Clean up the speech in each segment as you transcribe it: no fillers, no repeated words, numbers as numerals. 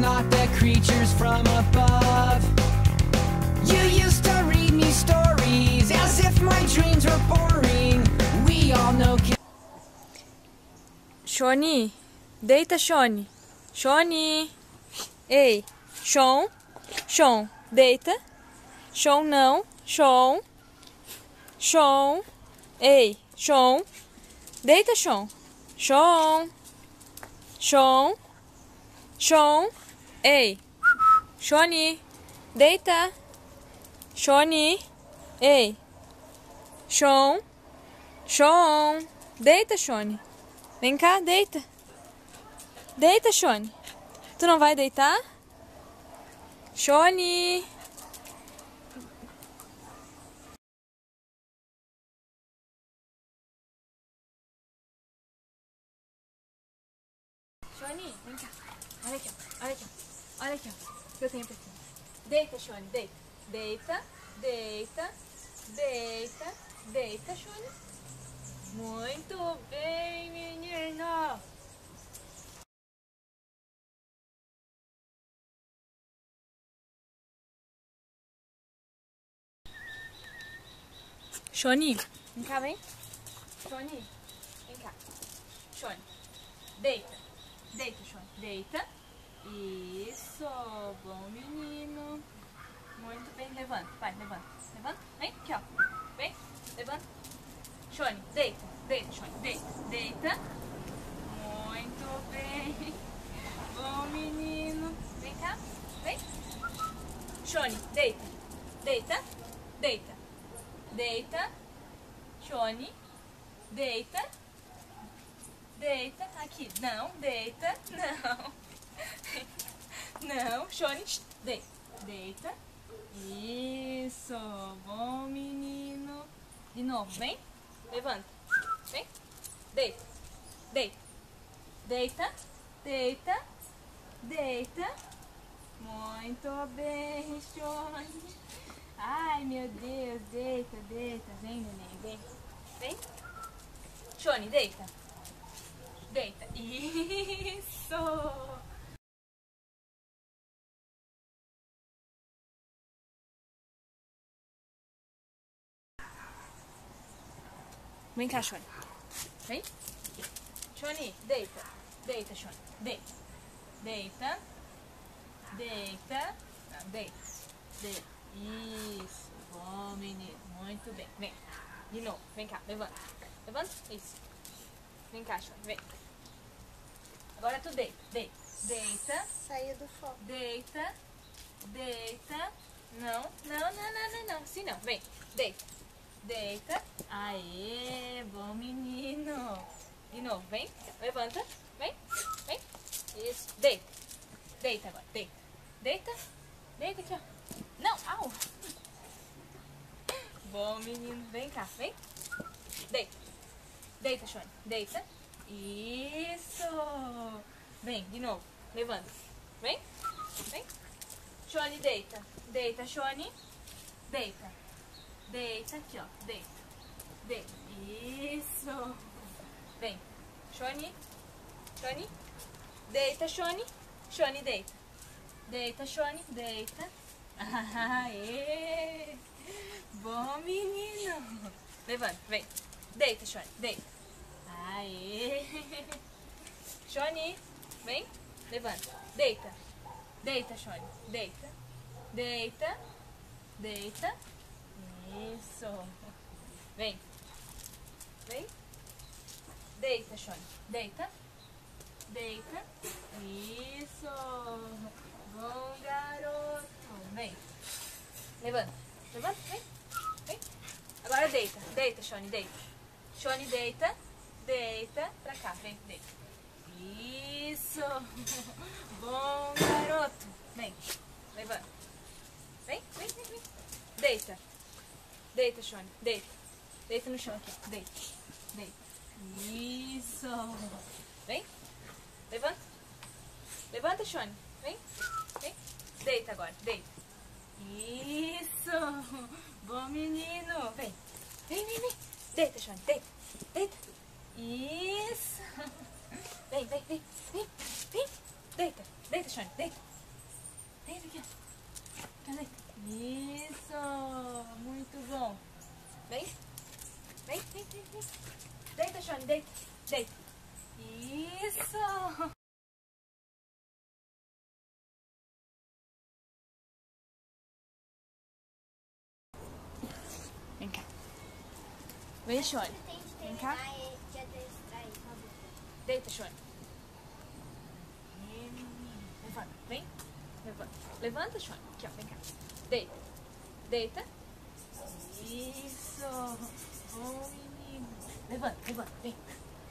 not the creatures from above. You used to read me stories as if my dreams were boring. We all know. Shoni, deita, Shoni. Shoni. Ei, Shon. Shon, deita. Shon não. Shon. Shon. Ei, Shon. Deita, Shon. Shon. Shon. Shon. Ei. Shoni. Deita. Shoni. Ei. Shon. Shon. Deita, Shoni. Vem cá, deita. Deita, Shoni. Tu não vai deitar? Shoni. Shoni, vem cá. Olha aqui, ó. Olha aqui, ó. Olha aqui, ó. O que eu tenho pra ti. Deita, Shoni, deita. Deita, deita, deita, deita, Shoni. Muito bem, menino. Shoni, vem cá, vem. Shoni, vem cá. Shoni, deita. Deita, Shoni, deita. Isso, bom menino. Muito bem, levanta, vai, levanta. Levanta, vem, aqui, ó. Vem, levanta. Shoni, deita, deita, Shoni, deita, deita. Muito bem. Bom menino. Vem cá, vem. Shoni, deita, deita, deita. Deita. Shoni, deita. Deita, aqui, não, deita, não. Não, Shoni, deita, deita. Isso, bom menino. De novo, vem, levanta, vem, deita, deita, deita, deita, deita. Muito bem, Shoni. Ai, meu Deus, deita, deita, vem, neném, vem, vem. Shoni, deita, deita, isso. Vem cá, Shoni. Vem. Shoni, deita. Deita, Shoni. Deita. Deita. Deita. Não, deita. Deita. Isso. Bom, menino. Muito bem. Vem. De novo. Vem cá. Levanta. Levanta. Isso. Vem cá, Shoni. Vem. Agora tu deita. Deita. Deita. Saiu do foco. Deita. Deita. Não. Não, não, não, não, não. Assim não. Vem. Deita. Deita. Aê, bom menino. De novo, vem. Levanta. Vem. Vem. Isso. Deita. Deita agora. Deita. Deita. Deita aqui, ó. Não, au. Bom menino. Vem cá, vem. Deita. Deita, Shoni. Deita. Isso. Vem, de novo. Levanta. Vem. Vem. Shoni, deita. Deita, Shoni. Deita. Deita aqui, ó. Deita. Deita. Isso. Vem. Shoni. Shoni. Deita, Shoni. Shoni, deita. Deita, Shoni. Deita. Aê. Bom menino. Levanta, vem. Deita, Shoni. Deita. Aê. Shoni. Vem. Levanta. Deita. Deita, Shoni. Deita. Deita. Deita. Isso. Vem. Vem. Deita, Shoni. Deita. Deita. Isso. Bom garoto. Vem. Levanta. Levanta. Vem. Vem. Agora deita. Deita, Shoni. Deita. Shoni, deita. Deita. Pra cá. Vem. Deita. Isso. Bom garoto. Vem. Levanta. Vem. Vem. Vem. Vem. Deita. Deita, Shoni. Deita. Deita no chão aqui. Deita. Deita. Isso. Vem. Levanta. Levanta, Shoni. Vem. Vem. Deita agora. Deita. Isso. Bom menino. Vem. Vem, vem, vem. Deita, Shoni. Deita. Deita. Isso. Vem, vem, vem. Vem. Vem. Deita. Deita, Shoni. Deita. Isso! Muito bom. Vem. Vem, vem, vem, vem. Deita, Shone, deita. Deita. Isso! Vem cá. Vem, Shone. Vem cá. Deita, Shone. Levanta, vem. Levanta. Levanta, Shone. Aqui, ó, vem cá. Deita. Deita. Isso. Oh, menino. Levanta, levanta, vem.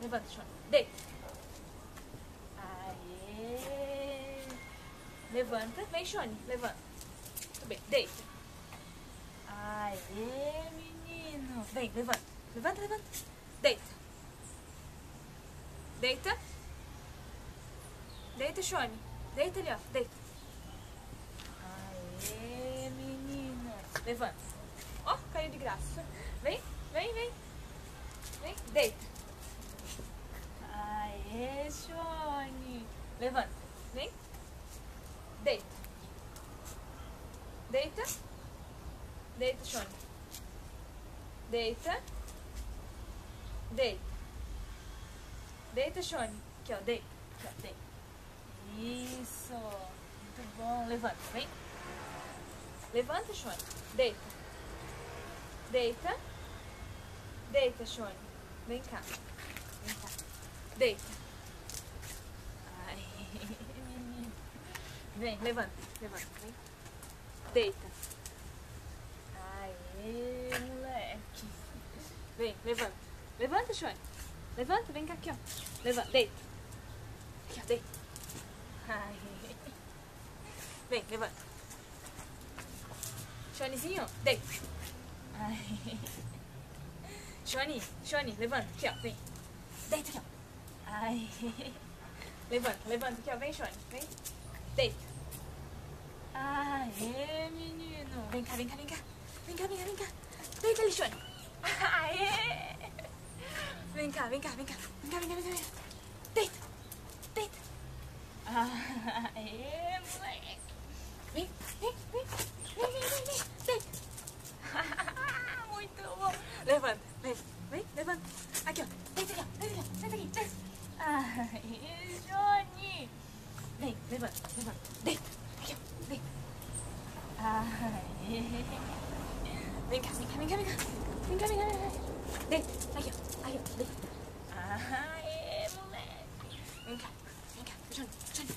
Levanta, Shone. Deita. Aê. Levanta. Vem, Shone. Levanta. Tudo bem. Deita. Aê, menino. Vem, levanta. Levanta, levanta. Deita. Deita. Deita, Shone. Deita ali, ó. Deita. Aê, menino. Levanta. Ó, caiu de graça. Vem, vem, vem. Vem, deita. Aê, Shone. Levanta. Vem. Deita. Deita. Deita, Shone. Deita. Deita. Deita, Shone. Aqui, ó. Deita. Aqui, ó. Deita. Isso. Muito bom. Levanta. Vem. Levanta, Shone. Deita. Deita. Deita, Shone. Vem cá. Vem cá. Deita. Ai, menino. Vem, levanta. Levanta. Vem. Deita. Aê, moleque. Vem, levanta. Levanta, Shone. Levanta, vem cá aqui, ó. Levanta, deita. Aqui, ó, deita. Ai. Vem, levanta. Shonezinho, deita. Ai. Shone, Shone, levanta. Aqui, ó, vem. Deita aqui, ó. Ai. Levanta, levanta aqui, ó. Vem, Shone. Vem. Deita. Aê, menino. Vem cá, vem cá, vem cá. Vem cá, vem cá, vem cá. Deita ali, Shone. Aê. Vem cá, vem cá, vem cá. Vem cá, vem cá, vem cá. Deita. Deita. Aê, moleque. Vem, vem, vem. Vem, vem, vem, vem. Deita. Muito bom. Levanta, vem, vem, levanta. Aqui, ó. Deita aqui, ó. Deita aqui, ó. Deita aqui, deita. Aê, Johnny. Vem, levanta, levanta. Deita. Aqui, ó. Deita. Aê. Vem cá, vem cá, vem cá, vem cá. Vem cá, vem cá, vem cá. Deita. Aqui, ó. Aqui, ó. Deita. Aê, moleque. Vem cá, Johnny, Johnny.